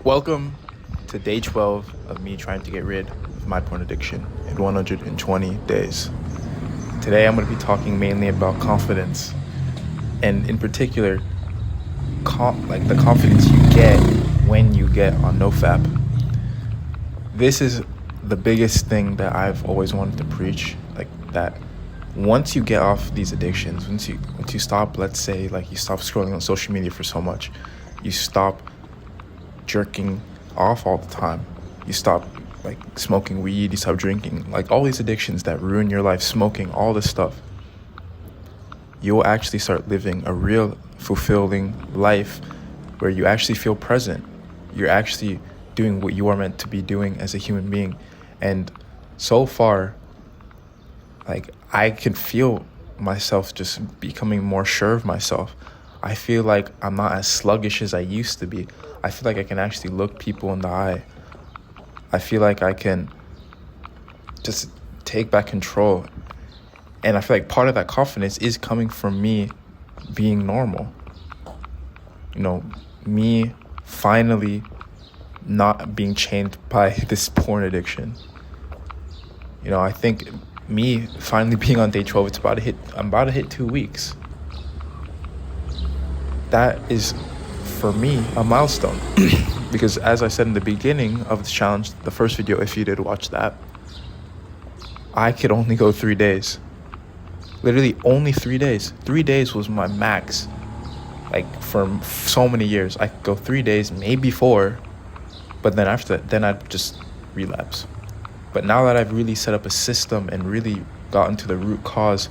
Welcome to day 12 of me trying to get rid of my porn addiction in 120 days. Today I'm going to be talking mainly about confidence, and in particular, the confidence you get when you get on NoFap. This is the biggest thing that I've always wanted to preach, like that once you get off these addictions, once you stop, let's say, like you stop scrolling on social media for so much, you stop jerking off all the time, you stop like smoking weed, you stop drinking, like all these addictions that ruin your life, smoking, all this stuff, you will actually start living a real fulfilling life where you actually feel present. You're actually doing what you are meant to be doing as a human being. And so far, like, I can feel myself just becoming more sure of myself. I feel like I'm not as sluggish as I used to be. I feel like I can actually look people in the eye. I feel like I can just take back control. And I feel like part of that confidence is coming from me being normal. You know, me finally not being chained by this porn addiction. You know, I think me finally being on day 12, I'm about to hit 2 weeks. That is, for me, a milestone. Because as I said in the beginning of the challenge, the first video, if you did watch that, I could only go 3 days. Literally only 3 days. 3 days was my max. Like, for so many years, I could go 3 days, maybe 4. But then after that, then I'd just relapse. But now that I've really set up a system and really gotten to the root cause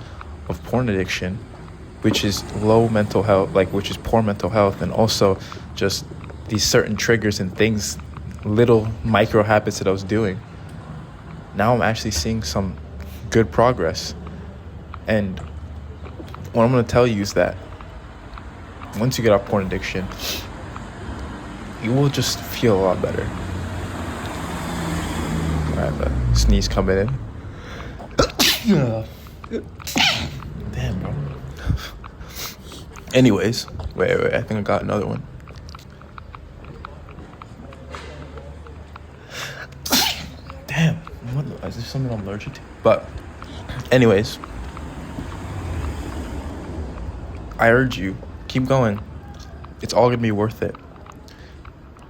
of porn addiction, which is low mental health, which is poor mental health, and also just these certain triggers and things, little micro habits that I was doing, now I'm actually seeing some good progress. And what I'm going to tell you is that once you get off porn addiction, you will just feel a lot better. I have a sneeze coming in. Damn, bro. Anyways, wait, I think I got another one. Damn, is there something I'm allergic to? But anyways, I urge you, keep going. It's all gonna be worth it.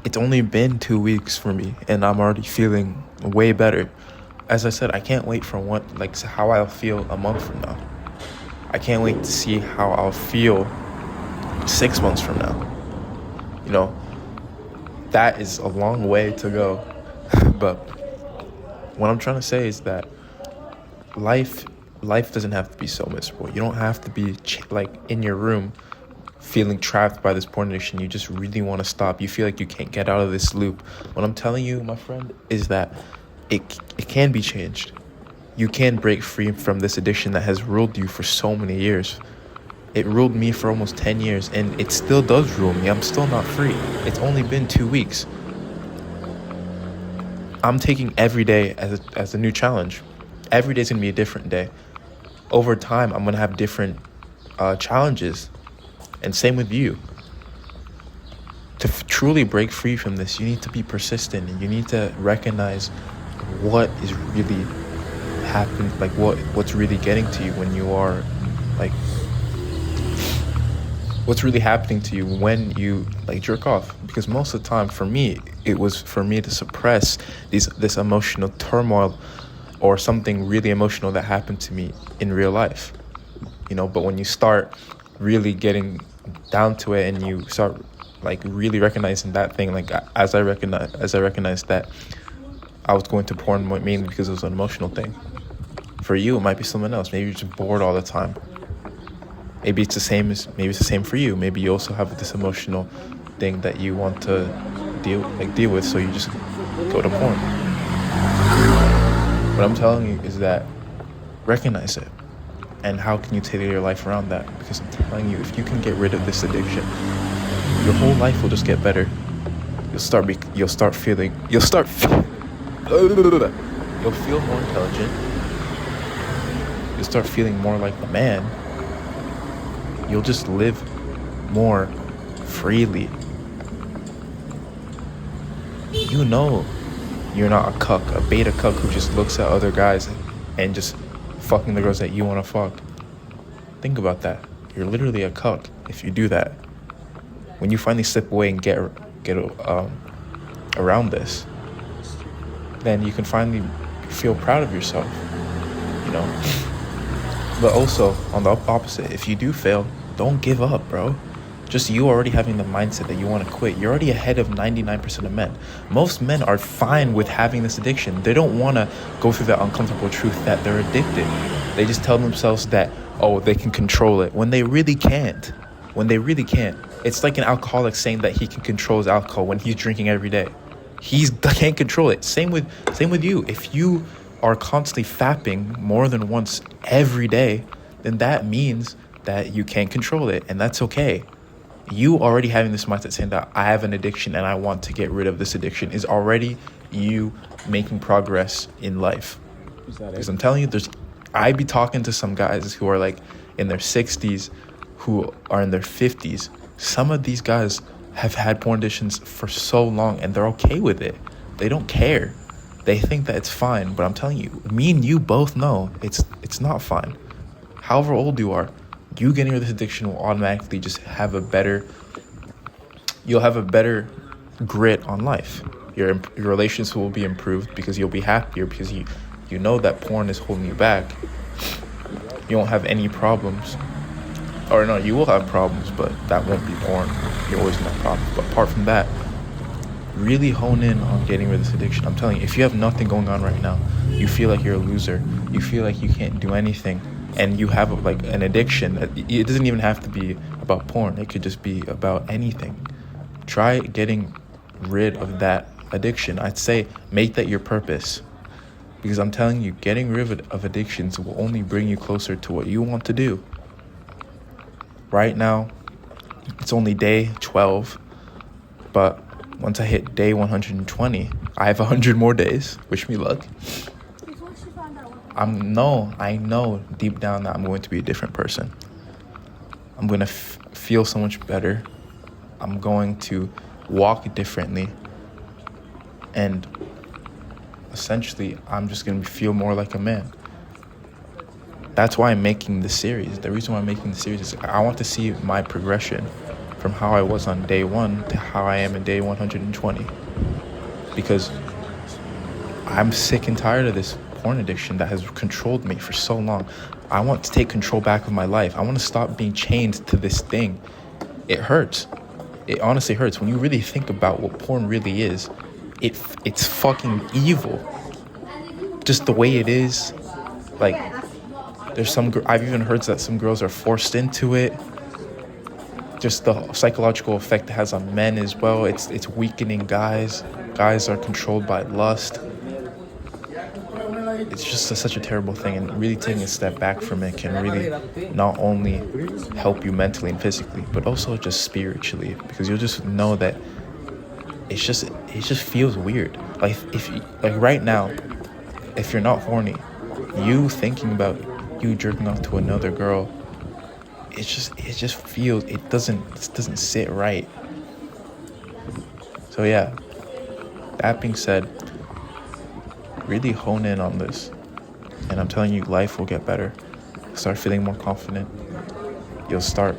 It's only been 2 weeks for me, and I'm already feeling way better. As I said, I can't wait for how I'll feel a month from now. I can't wait to see how I'll feel 6 months from now. You know, that is a long way to go. But what I'm trying to say is that life doesn't have to be so miserable. You don't have to be in your room feeling trapped by this porn addiction. You just really want to stop. You feel like you can't get out of this loop. What I'm telling you, my friend, is that it can be changed. You can break free from this addiction that has ruled you for so many years. It ruled me for almost 10 years, and it still does rule me. I'm still not free. It's only been 2 weeks. I'm taking every day as a new challenge. Every day is going to be a different day. Over time, I'm going to have different challenges. And same with you. To truly break free from this, you need to be persistent, and you need to recognize what is really happening, what's really getting to you when you are what's really happening to you when you jerk off. Because most of the time, for me, it was for me to suppress this emotional turmoil or something really emotional that happened to me in real life. You know, but when you start really getting down to it, and you start really recognizing that thing, as I recognized that I was going to porn mainly because it was an emotional thing. For you, it might be someone else. Maybe you're just bored all the time. Maybe it's the same for you. Maybe you also have this emotional thing that you want to deal with, so you just go to porn. What I'm telling you is that recognize it. And how can you tailor your life around that? Because I'm telling you, if you can get rid of this addiction, your whole life will just get better. You'll feel more intelligent. You'll start feeling more like a man. You'll just live more freely. you know you're not a cuck, a beta cuck who just looks at other guys and just fucking the girls that you want to fuck. Think about that. You're literally a cuck if you do that. When you finally slip away and get around this, then you can finally feel proud of yourself, you know. But also, on the opposite, if you do fail, don't give up, bro. Just you already having the mindset that you want to quit. You're already ahead of 99% of men. Most men are fine with having this addiction. They don't want to go through that uncomfortable truth that they're addicted. They just tell themselves that, oh, they can control it, when they really can't. When they really can't. It's like an alcoholic saying that he can control his alcohol when he's drinking every day. He can't control it. Same with you. If you are constantly fapping more than once every day, then that means that you can't control it, and that's okay. You already having this mindset saying that I have an addiction and I want to get rid of this addiction is already you making progress in life. Because I'm telling you, I be talking to some guys who are like in their 60s, who are in their 50s. Some of these guys have had porn addictions for so long and they're okay with it. They don't care. They think that it's fine, but I'm telling you, me and you both know it's not fine. However old you are, you getting rid of this addiction will automatically just you'll have a better grit on life. Your relationships will be improved because you'll be happier, because you know that porn is holding you back. You won't have any problems. Or no, you will have problems, but that won't be porn. You're always gonna have problems. But apart from that, really hone in on getting rid of this addiction. I'm telling you, if you have nothing going on right now, you feel like you're a loser, you feel like you can't do anything, and you have like an addiction, it doesn't even have to be about porn. It could just be about anything. Try getting rid of that addiction. I'd say make that your purpose, because I'm telling you, getting rid of addictions will only bring you closer to what you want to do. Right now, it's only day 12, but once I hit day 120, I have 100 more days. Wish me luck. I know deep down that I'm going to be a different person. I'm going to feel so much better. I'm going to walk differently. And essentially, I'm just going to feel more like a man. That's why I'm making this series. The reason why I'm making the series is I want to see my progression from how I was on day 1 to how I am in day 120. Because I'm sick and tired of this porn addiction that has controlled me for so long. I want to take control back of my life. I want to stop being chained to this thing. It hurts. It honestly hurts. When you really think about what porn really is, it's fucking evil. Just the way it is. Like, there's I've even heard that some girls are forced into it. Just the psychological effect it has on men as well. It's weakening guys. Guys are controlled by lust. It's just such a terrible thing, and really taking a step back from it can really not only help you mentally and physically, but also just spiritually, because you'll just know that it just feels weird. Like right now, if you're not horny, you thinking about you jerking off to another girl, it just feels, it doesn't sit right. So yeah, that being said, really hone in on this, and I'm telling you, life will get better. Start feeling more confident. You'll start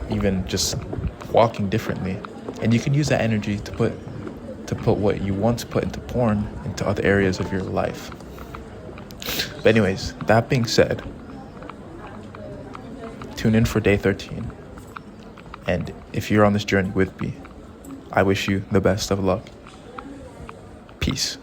even just walking differently, and you can use that energy to put what you want to put into porn into other areas of your life. But anyways, that being said, tune in for day 13, and if you're on this journey with me, I wish you the best of luck. Peace.